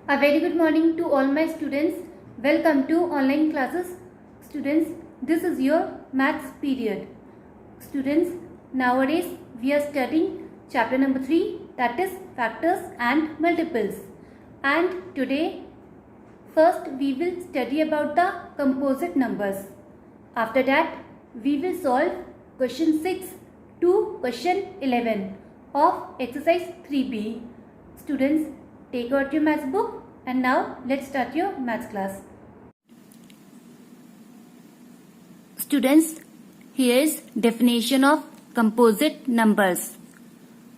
A very good morning to all my students. Welcome to online classes. Students, this is your maths period. Students, nowadays we are studying chapter number 3, that is factors and multiples. And today first we will study about the composite numbers. After that we will solve question 6 to question 11 of exercise 3B. Students, take out your maths book and now let's start your maths class. Students, here is definition of composite numbers.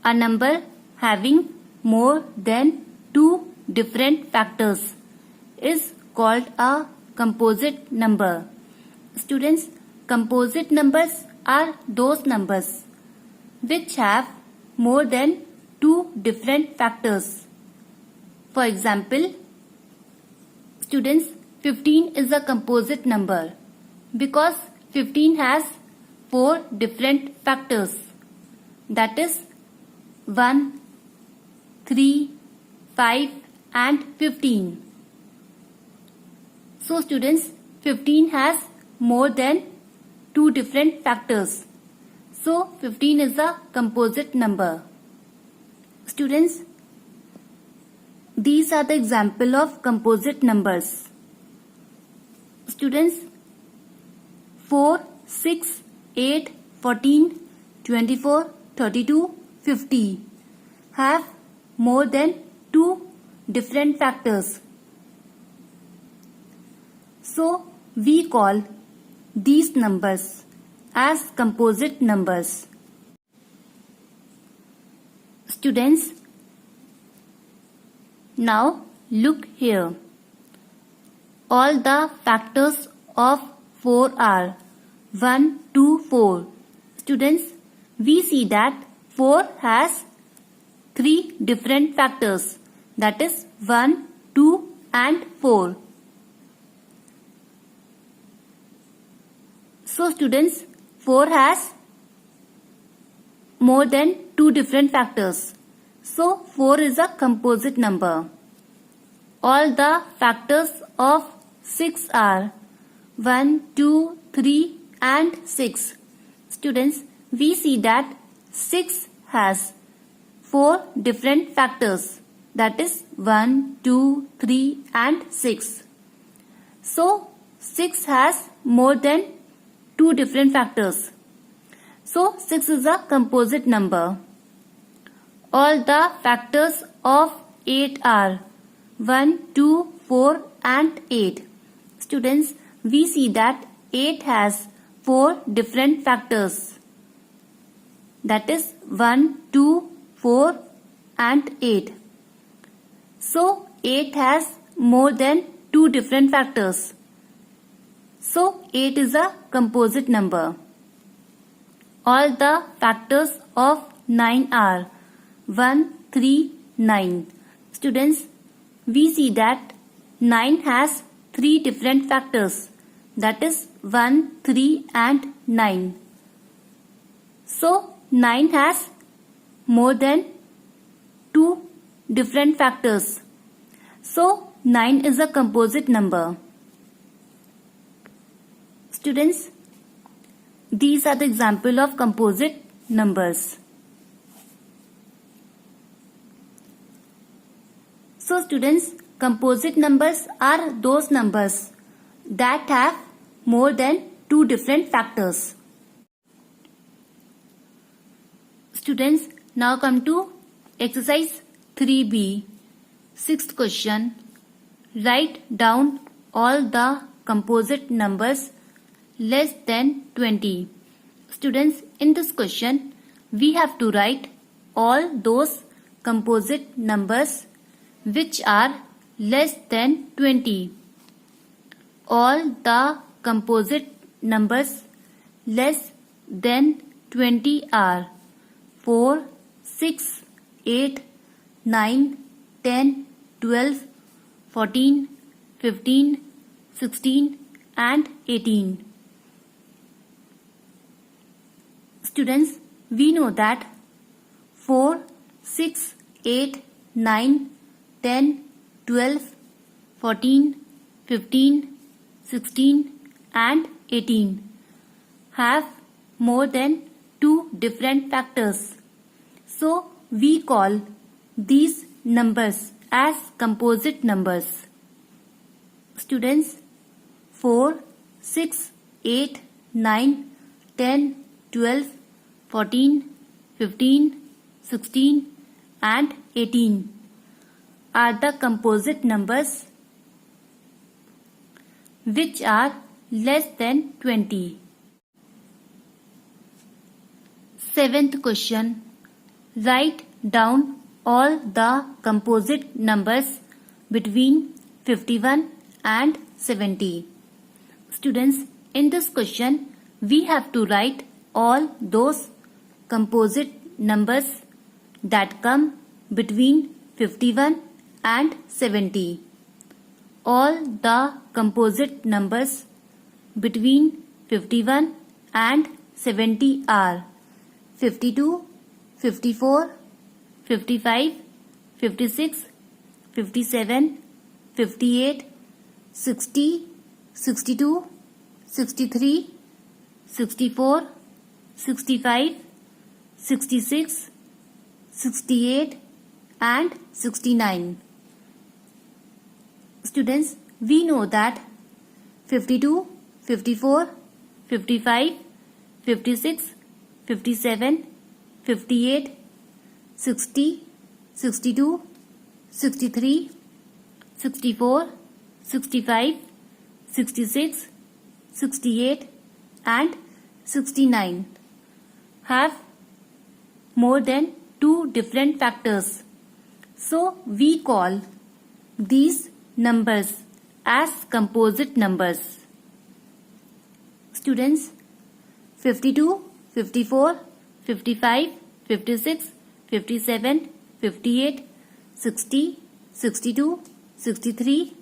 A number having more than two different factors is called a composite number. Students, composite numbers are those numbers which have more than two different factors. For example, students, 15 is a composite number because 15 has four different factors, that is 1, 3, 5 and 15. So students, 15 has more than two different factors. So 15 is a composite number. Students, these are the example of composite numbers. Students, 4, 6, 8, 14, 24, 32, 50 have more than two different factors. So we call these numbers as composite numbers. Students, now look here. All the factors of 4 are 1, 2, 4. Students, we see that 4 has three different factors, that is 1, 2 and 4. So students, 4 has more than two different factors. So 4 is a composite number. All the factors of 6 are 1, 2, 3 and 6. Students, we see that 6 has four different factors, that is 1, 2, 3 and 6. So 6 has more than two different factors. So 6 is a composite number. All the factors of 8 are 1, 2, 4 and 8. Students, we see that 8 has four different factors, that is 1, 2, 4 and 8. So 8 has more than two different factors. So 8 is a composite number. All the factors of 9 are 1, 3, 9. Students, we see that 9 has three different factors, that is 1, 3 and 9. So 9 has more than two different factors. So 9 is a composite number. Students, these are the example of composite numbers. So students, composite numbers are those numbers that have more than two different factors. Students, now come to exercise 3B. Sixth question. Write down all the composite numbers less than 20. Students, in this question, we have to write all those composite numbers which are less than 20. All the composite numbers less than 20 are 4, 6, 8, 9, 10, 12, 14, 15, 16 and 18. Students, we know that 4, 6, 8, 9, 10, 12, 14, 15, 16 and 18 have more than two different factors. So we call these numbers as composite numbers. Students, 4, 6, 8, 9, 10, 12, 14, 15, 16 and 18 are the composite numbers which are less than 20. Seventh question. Write down all the composite numbers between 51 and 70. Students, in this question, we have to write all those composite numbers that come between 51 and 70. All the composite numbers between 51 and 70 are 52, 54, 55, 56, 57, 58, 60, 62, 63, 64, 65, 66, 68 and 69. Students, we know that 52, 54, 55, 56, 57, 58, 60, 62, 63, 64, 65, 66, 68 and 69 have more than two different factors. So we call these numbers as composite numbers. Students, 52, 54, 55, 56, 57, 58, 60, 62, 63,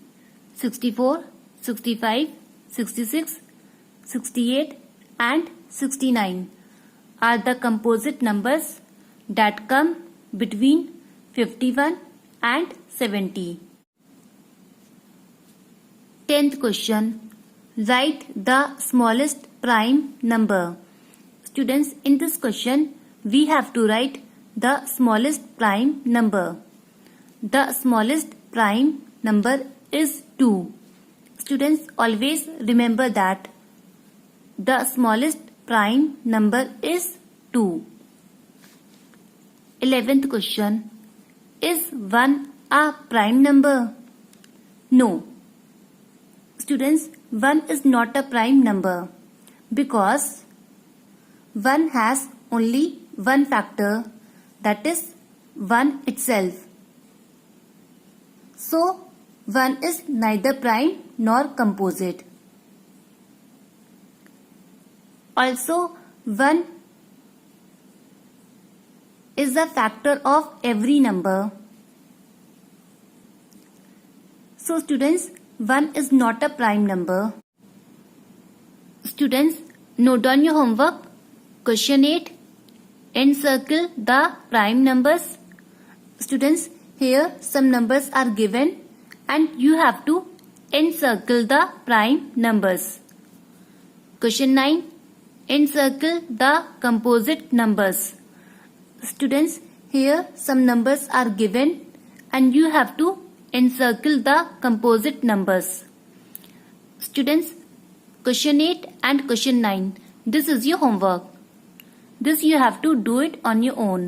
64, 65, 66, 68 and 69 are the composite numbers that come between 51 and 70. 10th question. Write the smallest prime number. Students, in this question, we have to write the smallest prime number. The smallest prime number is 2. Students, always remember that the smallest prime number is 2. 11th question. Is 1 a prime number? No. Students, 1 is not a prime number because 1 has only one factor, that is 1 itself. So, 1 is neither prime nor composite. Also, 1 is a factor of every number. So, students, 1 is not a prime number. Students, note down your homework. Question 8. Encircle the prime numbers. Students, here some numbers are given and you have to encircle the prime numbers. Question 9. Encircle the composite numbers. Students, here some numbers are given and you have to encircle the composite numbers. Students, question 8 and question 9. This is your homework. This you have to do it on your own.